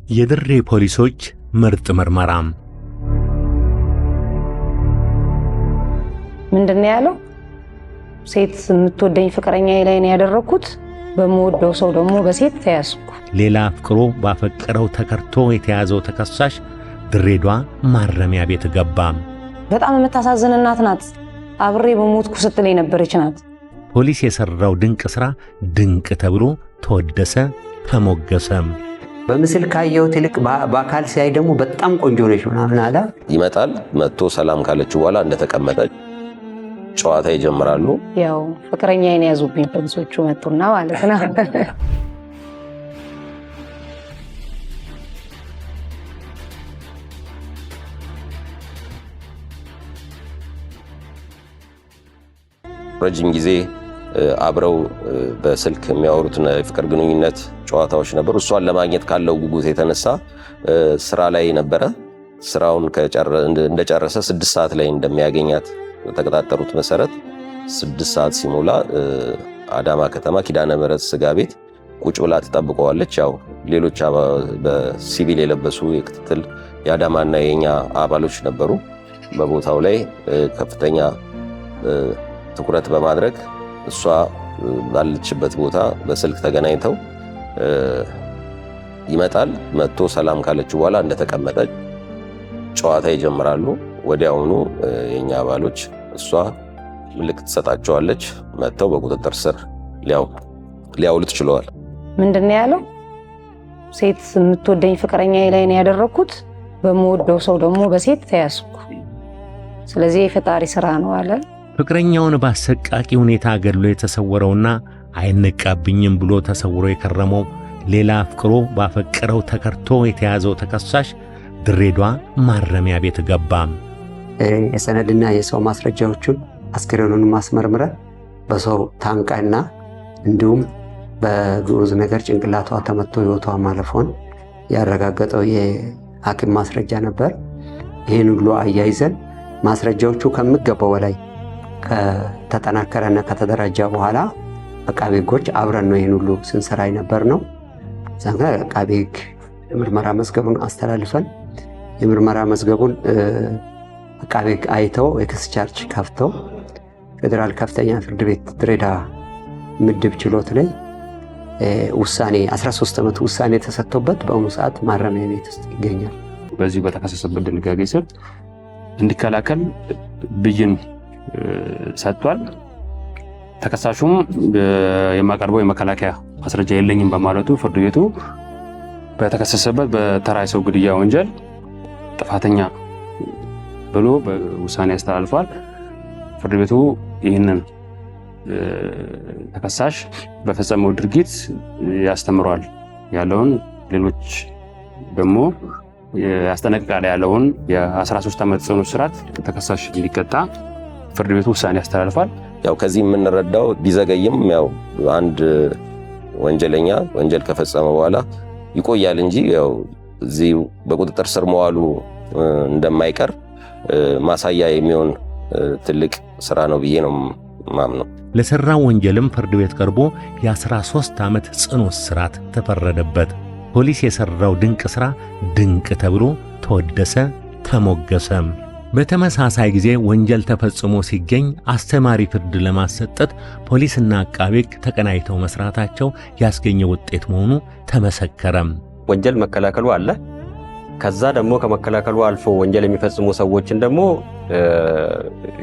የድሬ ፖሊሶች ምርጥ ምርመራ ምንድነው ያለው? ሴት የምትወደኝ ፍቅረኛዬ ላይ ነው ያደረኩት፣ በመወደው ሰው ደግሞ በሴት ተያዝኩ። ሌላ ፍቅሮ ባፈቀረው ተከርቶ የተያዘው ተከሳሽ ድሬዳዋ ማረሚያ ቤት ገባ። በጣም የምታሳዝን እናት ናት። አብሬ በሞትኩ ስትለኝ ነበረች ናት። ፖሊስ የሰራው ድንቅ ስራ ድንቅ ተብሎ ተወደሰ ተሞገሰም። በምስል ካየሁት ይልቅ በአካል ሲያይ ደግሞ በጣም ቆንጆ ነሽ ምናምን አለ። ይመጣል። መጥቶ ሰላም ካለችው በኋላ እንደተቀመጠ ጨዋታ ይጀምራሉ። ያው ፍቅረኛዬን ያዙብኝ ፖሊሶቹ መጡና ማለት ነው። ረጅም ጊዜ አብረው በስልክ የሚያወሩትና የፍቅር ግንኙነት ጨዋታዎች ነበሩ። እሷን ለማግኘት ካለው ጉጉት የተነሳ ስራ ላይ ነበረ። ስራውን እንደጨረሰ 6 ሰዓት ላይ እንደሚያገኛት ተቀጣጠሩት መሰረት 6 ሰዓት ሲሞላ አዳማ ከተማ ኪዳነ ምህረት ስጋ ቤት ቁጭ ብላ ትጠብቀዋለች። ያው ሌሎች በሲቪል የለበሱ የክትትል የአዳማና የኛ አባሎች ነበሩ። በቦታው ላይ ከፍተኛ ትኩረት በማድረግ እሷ ባለችበት ቦታ በስልክ ተገናኝተው ይመጣል። መጥቶ ሰላም ካለችው በኋላ እንደተቀመጠ ጨዋታ ይጀምራሉ። ወዲያውኑ የኛ አባሎች እሷ ምልክት ትሰጣቸዋለች። መጥተው በቁጥጥር ስር ሊያውሉት ችለዋል። ምንድነው ያለው? ሴት የምትወደኝ ፍቅረኛዬ ላይ ነው ያደረኩት፣ በመወደው ሰው ደግሞ በሴት ተያዝኩ። ስለዚህ የፈጣሪ ስራ ነው አለ። ፍቅረኛውን ባሰቃቂ ሁኔታ ገድሎ የተሰወረውና አይነቃብኝም ብሎ ተሰውሮ የከረመው ሌላ ፍቅሮ ባፈቀረው ተከርቶ የተያዘው ተከሳሽ ድሬዳዋ ማረሚያ ቤት ገባ። የሰነድና የሰው ማስረጃዎችን አስክሬኑን ማስመርመረ በሰው ታንቃና እንዲሁም በግዑዝ ነገር ጭንቅላቷ ተመቶ ህይወቷ ማለፉን ያረጋገጠው የሐኪም ማስረጃ ነበር። ይህን ሁሉ አያይዘን ማስረጃዎቹ ከሚገባው በላይ ከተጠናከረና ከተደራጀ በኋላ አቃቤ ሕጎች አብረን ነው ይህን ሁሉ ስንሰራ ነበር ነው። ዛንጋ አቃቤ ሕግ የምርመራ መዝገቡን አስተላልፈን የምርመራ መዝገቡን አቃቤ ሕግ አይተው የክስ ቻርጅ ከፍተው ፌዴራል ከፍተኛ ፍርድ ቤት ድሬዳዋ ምድብ ችሎት ላይ ውሳኔ 13 ዓመት ውሳኔ ተሰጥቶበት በአሁኑ ሰዓት ማረሚያ ቤት ውስጥ ይገኛል። በዚህ በተከሰሰበት ድንጋጌ ስር እንዲከላከል ብይን ሰጥቷል። ተከሳሹም የማቀርበው የመከላከያ ማስረጃ የለኝም በማለቱ ፍርድ ቤቱ በተከሰሰበት በተራ ሰው ግድያ ወንጀል ጥፋተኛ ብሎ በውሳኔ ያስተላልፏል። ፍርድ ቤቱ ይህንን ተከሳሽ በፈጸመው ድርጊት ያስተምሯል ያለውን ሌሎች ደግሞ ያስጠነቅቃል ያለውን የ13 ዓመት ጽኑ እስራት ተከሳሽ እንዲቀጣ ፍርድ ቤቱ ውሳኔ ያስተላልፋል። ያው ከዚህ የምንረዳው ቢዘገይም ያው አንድ ወንጀለኛ ወንጀል ከፈጸመ በኋላ ይቆያል እንጂ ያው እዚህ በቁጥጥር ስር መዋሉ እንደማይቀር ማሳያ የሚሆን ትልቅ ስራ ነው ብዬ ነው ማምነው። ለሰራው ወንጀልም ፍርድ ቤት ቀርቦ የ13 ዓመት ጽኑ እስራት ተፈረደበት። ፖሊስ የሰራው ድንቅ ስራ ድንቅ ተብሎ ተወደሰ ተሞገሰም። በተመሳሳይ ጊዜ ወንጀል ተፈጽሞ ሲገኝ አስተማሪ ፍርድ ለማሰጠት ፖሊስና አቃቤ ሕግ ተቀናይተው መስራታቸው ያስገኘው ውጤት መሆኑ ተመሰከረም። ወንጀል መከላከሉ አለ። ከዛ ደግሞ ከመከላከሉ አልፎ ወንጀል የሚፈጽሙ ሰዎችን ደግሞ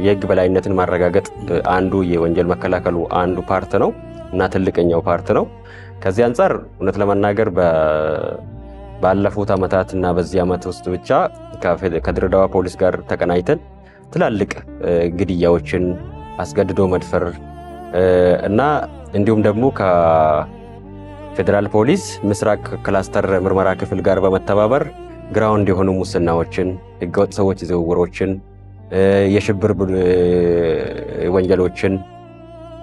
የሕግ በላይነትን ማረጋገጥ አንዱ የወንጀል መከላከሉ አንዱ ፓርት ነው እና ትልቅኛው ፓርት ነው። ከዚህ አንፃር እውነት ለመናገር ባለፉት ዓመታትና በዚህ ዓመት ውስጥ ብቻ ከድሬዳዋ ፖሊስ ጋር ተቀናይተን ትላልቅ ግድያዎችን፣ አስገድዶ መድፈር እና እንዲሁም ደግሞ ከፌዴራል ፖሊስ ምስራቅ ክላስተር ምርመራ ክፍል ጋር በመተባበር ግራውንድ የሆኑ ሙስናዎችን፣ ህገወጥ ሰዎች ዝውውሮችን፣ የሽብር ወንጀሎችን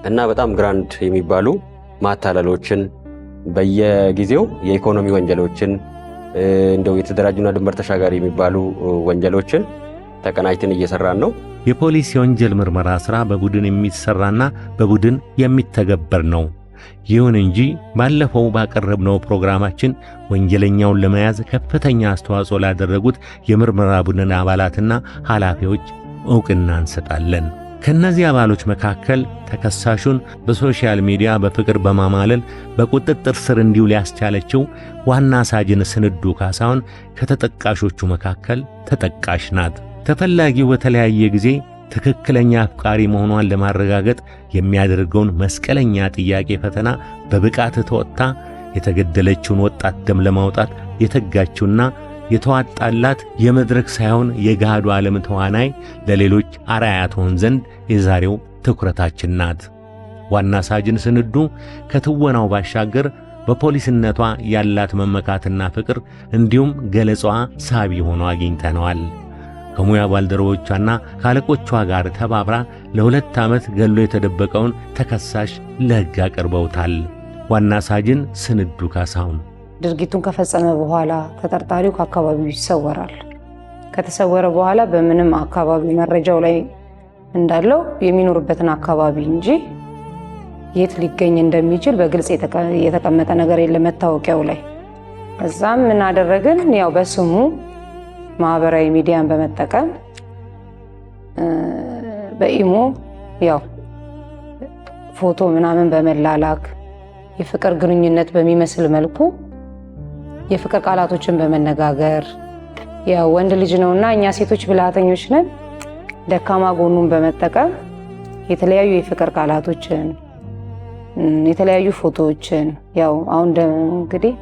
እና በጣም ግራንድ የሚባሉ ማታለሎችን በየጊዜው የኢኮኖሚ ወንጀሎችን እንደው የተደራጁና ድንበር ተሻጋሪ የሚባሉ ወንጀሎችን ተቀናጅተን እየሰራን ነው። የፖሊስ የወንጀል ምርመራ ሥራ በቡድን የሚሰራና በቡድን የሚተገበር ነው። ይሁን እንጂ ባለፈው ባቀረብነው ፕሮግራማችን ወንጀለኛውን ለመያዝ ከፍተኛ አስተዋጽኦ ላደረጉት የምርመራ ቡድን አባላትና ኃላፊዎች ዕውቅና እንሰጣለን። ከነዚህ አባሎች መካከል ተከሳሹን በሶሻል ሚዲያ በፍቅር በማማለል በቁጥጥር ስር እንዲውል ያስቻለችው ዋና ሳጅን ስንዱ ካሳሁን ከተጠቃሾቹ መካከል ተጠቃሽ ናት። ተፈላጊው በተለያየ ጊዜ ትክክለኛ አፍቃሪ መሆኗን ለማረጋገጥ የሚያደርገውን መስቀለኛ ጥያቄ ፈተና በብቃት ተወጥታ የተገደለችውን ወጣት ደም ለማውጣት የተጋችውና የተዋጣላት የመድረክ ሳይሆን የገሃዱ ዓለም ተዋናይ ለሌሎች አርአያ ትሆን ዘንድ የዛሬው ትኩረታችን ናት። ዋና ሳጅን ስንዱ ከትወናው ባሻገር በፖሊስነቷ ያላት መመካትና ፍቅር እንዲሁም ገለጻዋ ሳቢ ሆኖ አግኝተነዋል። ከሙያ ባልደረቦቿና ካለቆቿ ጋር ተባብራ ለ2 ዓመት ገሎ የተደበቀውን ተከሳሽ ለሕግ አቅርበውታል። ዋና ሳጅን ስንዱ ካሳሁን ድርጊቱን ከፈጸመ በኋላ ተጠርጣሪው ከአካባቢው ይሰወራል። ከተሰወረ በኋላ በምንም አካባቢ መረጃው ላይ እንዳለው የሚኖርበትን አካባቢ እንጂ የት ሊገኝ እንደሚችል በግልጽ የተቀመጠ ነገር የለም መታወቂያው ላይ። እዛም ምን አደረግን? ያው በስሙ ማህበራዊ ሚዲያን በመጠቀም በኢሞ ያው ፎቶ ምናምን በመላላክ የፍቅር ግንኙነት በሚመስል መልኩ የፍቅር ቃላቶችን በመነጋገር ያው ወንድ ልጅ ነውና እኛ ሴቶች ብልሃተኞች ነን፣ ደካማ ጎኑን በመጠቀም የተለያዩ የፍቅር ቃላቶችን የተለያዩ ፎቶዎችን ያው አሁን እንግዲህ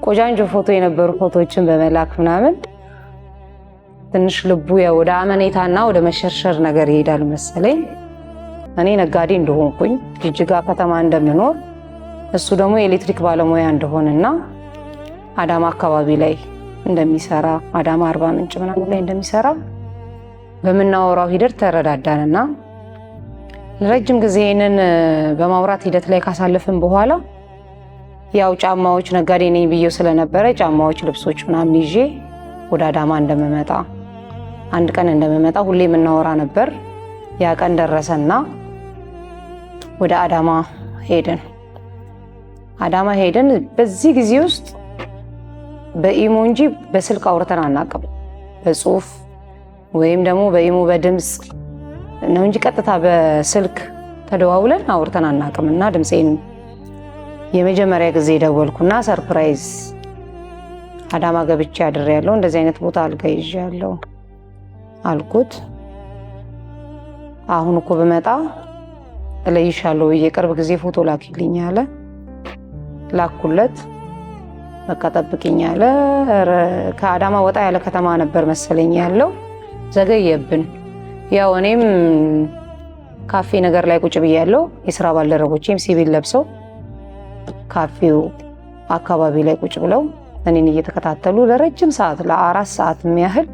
ቆጃንጆ ፎቶ የነበሩ ፎቶዎችን በመላክ ምናምን ትንሽ ልቡ ያው ወደ አመኔታና ወደ መሸርሸር ነገር ይሄዳል መሰለኝ። እኔ ነጋዴ እንደሆንኩኝ ጅጅጋ ከተማ እንደምኖር እሱ ደግሞ የኤሌክትሪክ ባለሙያ እንደሆነና አዳማ አካባቢ ላይ እንደሚሰራ አዳማ አርባ ምንጭ ምናምን ላይ እንደሚሰራ በመናወራው ሂደት ተረዳዳንና ለረጅም ጊዜ ይሄንን በማውራት ሂደት ላይ ካሳለፍን በኋላ ያው ጫማዎች ነጋዴ ነኝ ብዬው ስለነበረ ጫማዎች፣ ልብሶች ምናምን ይዤ ወደ አዳማ እንደምመጣ አንድ ቀን እንደምመጣ ሁሌ የምናወራ ነበር። ያ ቀን ደረሰና ወደ አዳማ ሄድን። አዳማ ሄድን። በዚህ ጊዜ ውስጥ በኢሞ እንጂ በስልክ አውርተን አናውቅም። በጽሁፍ ወይም ደግሞ በኢሞ በድምፅ ነው እንጂ ቀጥታ በስልክ ተደዋውለን አውርተን አናውቅም። እና ድምፄን የመጀመሪያ ጊዜ ደወልኩና ሰርፕራይዝ አዳማ ገብቼ አድሬያለሁ፣ እንደዚህ አይነት ቦታ አልጋ ይዣለሁ አልኩት። አሁን እኮ ብመጣ እለይሻለሁ የቅርብ ጊዜ ፎቶ ላኪልኝ አለ። ላኩለት። በቃ ጠብቂኝ አለ። ከአዳማ ወጣ ያለ ከተማ ነበር መሰለኝ ያለው። ዘገየብን። ያው እኔም ካፌ ነገር ላይ ቁጭ ብያለሁ። የስራ ባልደረቦቼም ሲቪል ለብሰው ካፌው አካባቢ ላይ ቁጭ ብለው እኔን እየተከታተሉ ለረጅም ሰዓት ለ4 ሰዓት የሚያህል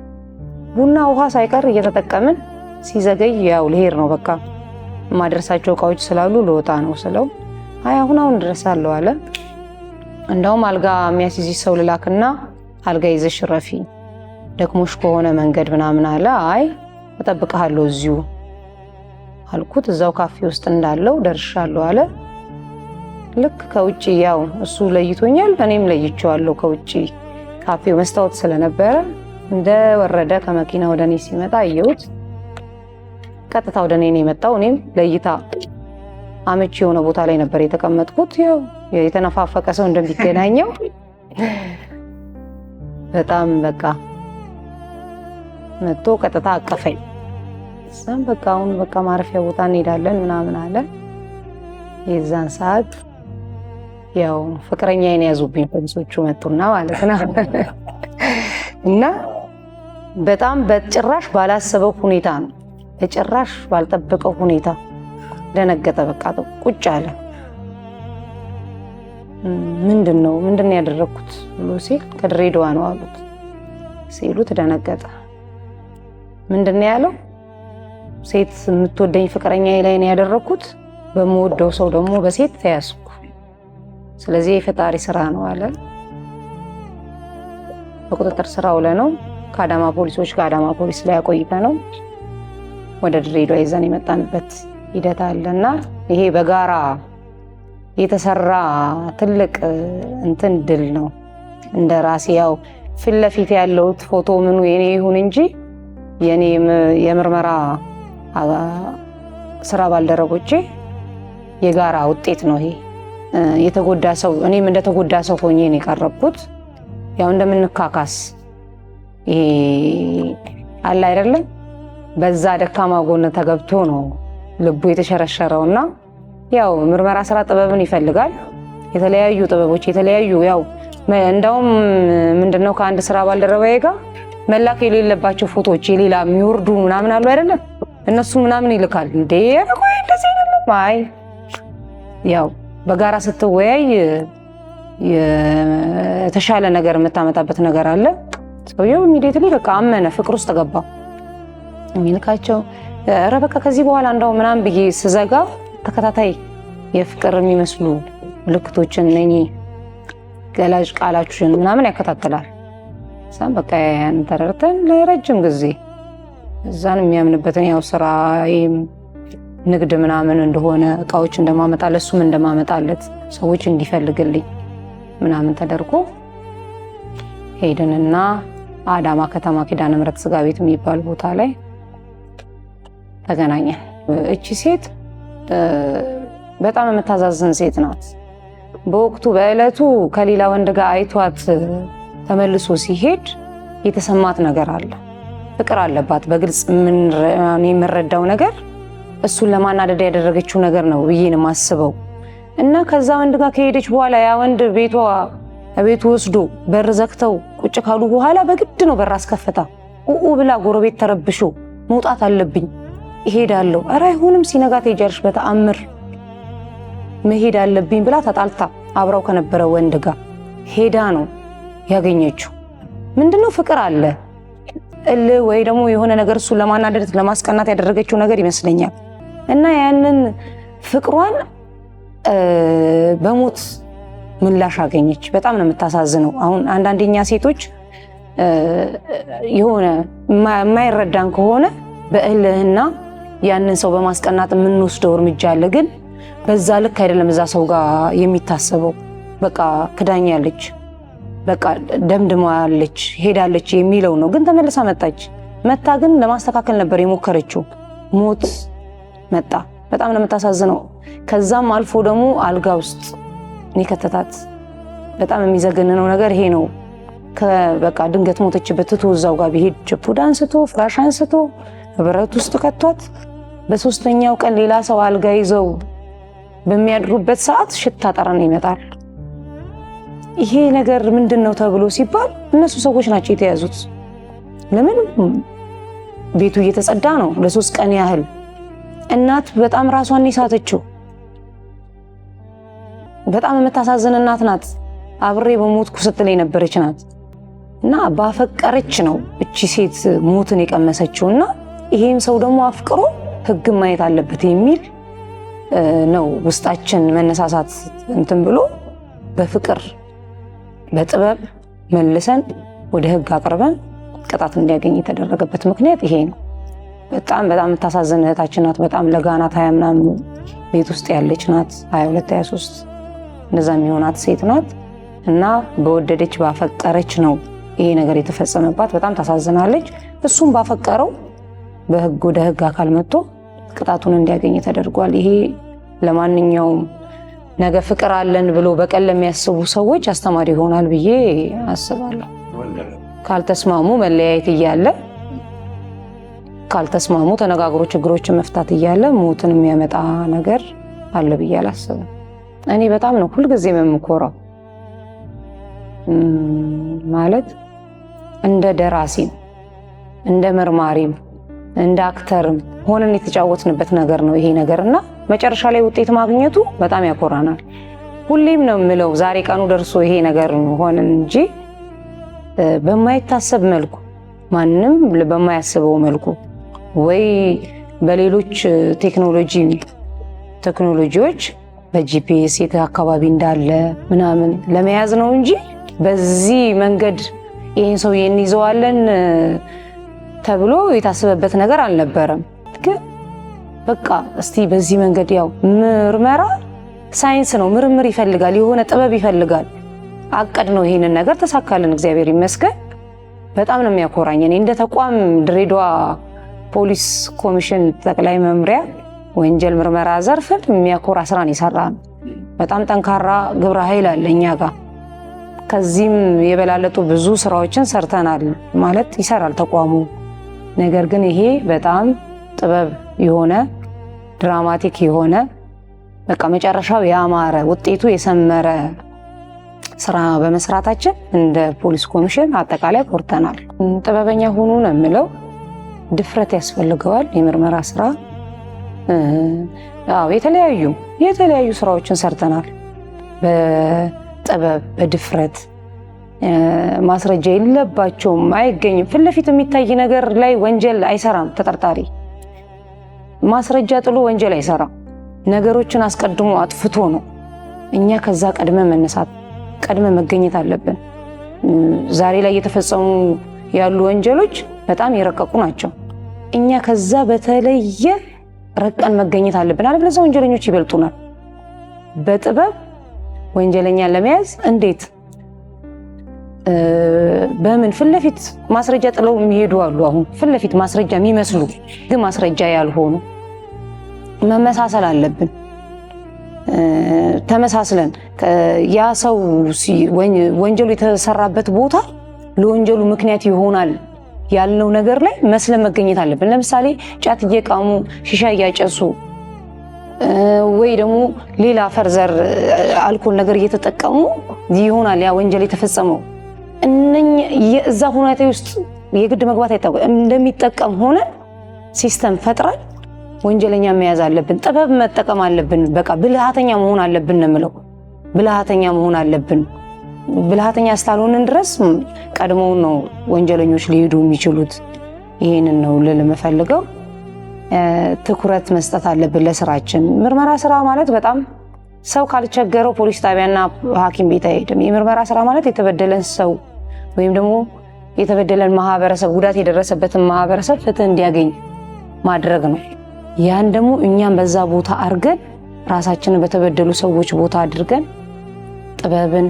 ቡና ውሃ ሳይቀር እየተጠቀምን ሲዘገይ ያው ልሄድ ነው በቃ የማደርሳቸው እቃዎች ስላሉ ልወጣ ነው ስለው አይ አሁን ድረሳለሁ አለ። እንደውም አልጋ የሚያስይዝ ሰው ልላክና አልጋ ይዘሽ ረፊ ደክሞሽ ከሆነ መንገድ ምናምን አለ። አይ እጠብቅሃለሁ እዚሁ አልኩት። እዛው ካፌ ውስጥ እንዳለው ደርሻለሁ አለ። ልክ ከውጪ ያው እሱ ለይቶኛል፣ እኔም ለይቼዋለሁ። ከውጪ ካፌው መስታወት ስለነበረ እንደወረደ ከመኪና ወደ እኔ ሲመጣ አየሁት። ቀጥታ ወደ እኔ ነው የመጣው። እኔም ለይታ አመቺ የሆነ ቦታ ላይ ነበር የተቀመጥኩት። ያው የተነፋፈቀ ሰው እንደሚገናኘው በጣም በቃ መጥቶ ቀጥታ አቀፈኝ። እዛም በቃ አሁን በቃ ማረፊያ ቦታ እንሄዳለን ምናምን አለ። የዛን ሰዓት ያው ፍቅረኛዬን ያዙብኝ ፖሊሶቹ መጡና ማለት ነው። እና በጣም በጭራሽ ባላሰበው ሁኔታ ነው፣ በጭራሽ ባልጠበቀው ሁኔታ ደነገጠ። በቃ ቁጭ አለ። ምንድን ያደረኩት ብሎ ሲል ከድሬዳዋ ነው አሉት። ሲሉት ደነገጠ። ምንድን ያለው? ሴት የምትወደኝ ፍቅረኛዬ ላይ ነው ያደረኩት፣ በምወደው ሰው ደግሞ በሴት ተያዝኩ። ስለዚህ የፈጣሪ ስራ ነው አለ። በቁጥጥር ስር ውለነው ከአዳማ ፖሊሶች ጋር አዳማ ፖሊስ ላይ አቆይተ ነው ወደ ድሬዳዋ ይዘን የመጣንበት ሂደት አለና ይሄ በጋራ የተሰራ ትልቅ እንትን ድል ነው። እንደ ራሴ ያው ፊት ለፊት ያለው ፎቶ ምኑ የኔ ይሁን እንጂ የኔ የምርመራ ስራ ባልደረቦቼ የጋራ ውጤት ነው ይሄ። የተጎዳ ሰው እኔም እንደተጎዳ ሰው ሆኜ ነው የቀረብኩት። ያው እንደምንካካስ ይሄ አለ አይደለም፣ በዛ ደካማ ጎን ተገብቶ ነው ልቡ የተሸረሸረውና ያው ምርመራ ስራ ጥበብን ይፈልጋል። የተለያዩ ጥበቦች የተለያዩ ያው እንደውም ምንድነው ከአንድ ስራ ባልደረባዬ ጋር መላክ የሌለባቸው ፎቶዎች የሌላ የሚወርዱ ምናምን አሉ አይደለም፣ እነሱ ምናምን ይልካል። እንዴ ቆይ እንደዚህ አይደለም። አይ ያው በጋራ ስትወያይ የተሻለ ነገር የምታመጣበት ነገር አለ። ሰውየው ኢሚዲየትሊ በቃ አመነ፣ ፍቅር ውስጥ ገባ። የሚልካቸው ኧረ በቃ ከዚህ በኋላ እንደው ምናምን ብዬ ስዘጋ ተከታታይ የፍቅር የሚመስሉ ምልክቶችን እነኚህ ገላጭ ቃላችን ምናምን ያከታተላል። እዛም በቃ ያን ተረድተን ለረጅም ጊዜ እዛን የሚያምንበትን ያው ስራ ንግድ ምናምን እንደሆነ እቃዎች እንደማመጣለት እሱም እንደማመጣለት ሰዎች እንዲፈልግልኝ ምናምን ተደርጎ ሄድንና አዳማ ከተማ ኪዳነ ምሕረት ስጋ ቤት የሚባል ቦታ ላይ ተገናኘን። እቺ ሴት በጣም የምታዛዝን ሴት ናት። በወቅቱ በእለቱ ከሌላ ወንድ ጋር አይቷት ተመልሶ ሲሄድ የተሰማት ነገር አለ። ፍቅር አለባት። በግልጽ የምንረዳው ነገር እሱን ለማናደድ ያደረገችው ነገር ነው ብዬ ነው የማስበው። እና ከዛ ወንድ ጋር ከሄደች በኋላ ያ ወንድ ቤቱ ወስዶ በር ዘግተው ቁጭ ካሉ በኋላ በግድ ነው በር አስከፈታ። ብላ ጎረቤት ተረብሾ መውጣት አለብኝ እሄዳለሁ። ኧረ አይሆንም ሲነጋ ትሄጃለሽ በተአምር መሄድ አለብኝ ብላ ተጣልታ አብራው ከነበረ ወንድ ጋር ሄዳ ነው ያገኘችው። ምንድነው ፍቅር አለ ወይ ደግሞ የሆነ ነገር እሱን ለማናደድ ለማስቀናት ያደረገችው ነገር ይመስለኛል። እና ያንን ፍቅሯን በሞት ምላሽ አገኘች። በጣም ነው የምታሳዝነው። አሁን አንዳንደኛ ሴቶች የሆነ የማይረዳን ከሆነ በእልህና ያንን ሰው በማስቀናት የምንወስደው እርምጃ አለ። ግን በዛ ልክ አይደለም እዛ ሰው ጋር የሚታሰበው። በቃ ክዳኛለች፣ በቃ ደምድማለች፣ ሄዳለች የሚለው ነው። ግን ተመልሳ መጣ ግን ለማስተካከል ነበር የሞከረችው። ሞት መጣ። በጣም ነው የምታሳዝነው። ከዛም አልፎ ደግሞ አልጋ ውስጥ ከተታት። በጣም የሚዘገንነው ነገር ይሄ ነው። በቃ ድንገት ሞተችበት ትቶ እዛው ጋር ቢሄድ ጭፑድ አንስቶ ፍራሽ አንስቶ ብረት ውስጥ ከቷት። በሶስተኛው ቀን ሌላ ሰው አልጋ ይዘው በሚያድሩበት ሰዓት ሽታ ጠረን ይመጣል። ይሄ ነገር ምንድነው ተብሎ ሲባል እነሱ ሰዎች ናቸው የተያዙት። ለምን ቤቱ እየተጸዳ ነው ለ3 ቀን ያህል። እናት በጣም ራሷን ይሳተችው። በጣም የምታሳዝን እናት ናት። አብሬ በሞትኩ ስትል የነበረች ናት። እና ባፈቀረች ነው እቺ ሴት ሞትን የቀመሰችውና ይሄም ሰው ደግሞ አፍቅሮ ሕግ ማየት አለበት የሚል ነው ውስጣችን መነሳሳት እንትን ብሎ በፍቅር በጥበብ መልሰን ወደ ሕግ አቅርበን ቅጣት እንዲያገኝ የተደረገበት ምክንያት ይሄ ነው። በጣም የምታሳዝን እህታችን ናት። በጣም ለጋናት 20 ምናምን ቤት ውስጥ ያለች ናት። 22 23 እንደዛ የሚሆናት ሴት ናት። እና በወደደች ባፈቀረች ነው ይሄ ነገር የተፈጸመባት። በጣም ታሳዝናለች። እሱም ባፈቀረው በሕግ ወደ ሕግ አካል መጥቶ ቅጣቱን እንዲያገኝ ተደርጓል። ይሄ ለማንኛውም ነገ ፍቅር አለን ብሎ በቀል ለሚያስቡ ሰዎች አስተማሪ ይሆናል ብዬ አስባለሁ። ካልተስማሙ መለያየት እያለ ካልተስማሙ ተነጋግሮ ችግሮችን መፍታት እያለ ሞትን የሚያመጣ ነገር አለ ብዬ አላስብም። እኔ በጣም ነው ሁልጊዜ የምኮራው ማለት እንደ ደራሲም እንደ መርማሪም እንደ አክተርም ሆነን የተጫወትንበት ነገር ነው ይሄ ነገርና መጨረሻ ላይ ውጤት ማግኘቱ በጣም ያኮራናል። ሁሌም ነው የምለው ዛሬ ቀኑ ደርሶ ይሄ ነገር ሆነን እንጂ በማይታሰብ መልኩ ማንንም በማያስበው መልኩ ወይ በሌሎች ቴክኖሎጂዎች በጂፒኤስ የት አካባቢ እንዳለ ምናምን ለመያዝ ነው እንጂ በዚህ መንገድ ይሄን ሰው እንይዘዋለን ተብሎ የታሰበበት ነገር አልነበረም። ግን በቃ እስቲ በዚህ መንገድ ያው ምርመራ ሳይንስ ነው፣ ምርምር ይፈልጋል፣ የሆነ ጥበብ ይፈልጋል። አቀድ ነው ይሄንን ነገር ተሳካልን፣ እግዚአብሔር ይመስገን። በጣም ነው የሚያኮራኝ። እኔ እንደ ተቋም ድሬዳዋ ፖሊስ ኮሚሽን ጠቅላይ መምሪያ ወንጀል ምርመራ ዘርፍ የሚያኮራ ስራን ይሰራል። በጣም ጠንካራ ግብረ ኃይል አለ እኛ ጋር። ከዚህም የበላለጡ ብዙ ስራዎችን ሰርተናል ማለት ይሰራል ተቋሙ። ነገር ግን ይሄ በጣም ጥበብ የሆነ ድራማቲክ የሆነ በቃ መጨረሻው ያማረ ውጤቱ የሰመረ ስራ በመስራታችን እንደ ፖሊስ ኮሚሽን አጠቃላይ ኮርተናል። ጥበበኛ ሆኑ ነው የምለው። ድፍረት ያስፈልገዋል የምርመራ ስራ። የተለያዩ ስራዎችን ሰርተናል በጥበብ በድፍረት። ማስረጃ የለባቸውም፣ አይገኝም። ፊት ለፊት የሚታይ ነገር ላይ ወንጀል አይሰራም ተጠርጣሪ። ማስረጃ ጥሎ ወንጀል አይሰራም። ነገሮችን አስቀድሞ አጥፍቶ ነው። እኛ ከዛ ቀድመ መነሳት ቀድመ መገኘት አለብን። ዛሬ ላይ እየተፈጸሙ ያሉ ወንጀሎች በጣም የረቀቁ ናቸው። እኛ ከዛ በተለየ ረቀን መገኘት አለብን። አለበለዚያ ወንጀለኞች ይበልጡናል። በጥበብ ወንጀለኛን ለመያዝ እንዴት በምን ፊት ለፊት ማስረጃ ጥለው የሚሄዱ አሉ። አሁን ፊት ለፊት ማስረጃ የሚመስሉ ግን ማስረጃ ያልሆኑ መመሳሰል አለብን። ተመሳስለን ያ ሰው ወንጀሉ የተሰራበት ቦታ ለወንጀሉ ምክንያት ይሆናል ያልነው ነገር ላይ መስለን መገኘት አለብን። ለምሳሌ ጫት እየቃሙ ሺሻ እያጨሱ ወይ ደግሞ ሌላ ፈርዘር አልኮል ነገር እየተጠቀሙ ይሆናል ያ ወንጀል የተፈጸመው። እዛ ሁኔታ ውስጥ የግድ መግባት አይታወቅም። እንደሚጠቀም ሆነ ሲስተም ፈጥራል ወንጀለኛ መያዝ አለብን። ጥበብ መጠቀም አለብን። በቃ ብልሃተኛ መሆን አለብን ነው የምለው። ብልሃተኛ መሆን አለብን። ብልሃተኛ እስካልሆንን ድረስ ቀድሞው ነው ወንጀለኞች ሊሄዱ የሚችሉት። ይሄንን ነው ልል የምፈልገው። ትኩረት መስጠት አለብን ለስራችን። ምርመራ ስራ ማለት በጣም ሰው ካልቸገረው ፖሊስ ጣቢያና ሐኪም ቤት አይሄድም። የምርመራ ስራ ማለት የተበደለን ሰው ወይም ደግሞ የተበደለን ማህበረሰብ ጉዳት የደረሰበትን ማህበረሰብ ፍትህ እንዲያገኝ ማድረግ ነው። ያን ደግሞ እኛም በዛ ቦታ አድርገን ራሳችንን በተበደሉ ሰዎች ቦታ አድርገን ጥበብን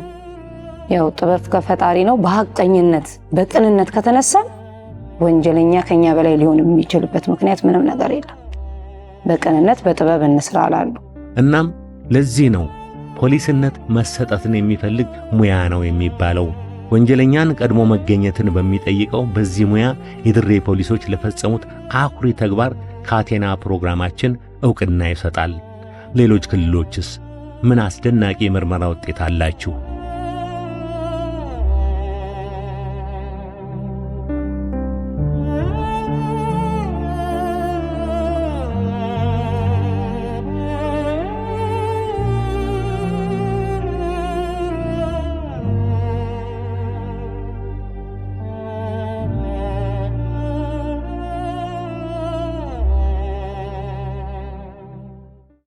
ያው ጥበብ ከፈጣሪ ነው። በሐቀኝነት በቅንነት ከተነሳን ወንጀለኛ ከኛ በላይ ሊሆን የሚችልበት ምክንያት ምንም ነገር የለም። በቅንነት በጥበብ እንስራ አላሉ። እናም ለዚህ ነው ፖሊስነት መሰጠትን የሚፈልግ ሙያ ነው የሚባለው። ወንጀለኛን ቀድሞ መገኘትን በሚጠይቀው በዚህ ሙያ የድሬ ፖሊሶች ለፈጸሙት አኩሪ ተግባር ካቴና ፕሮግራማችን ዕውቅና ይሰጣል። ሌሎች ክልሎችስ ምን አስደናቂ የምርመራ ውጤት አላችሁ?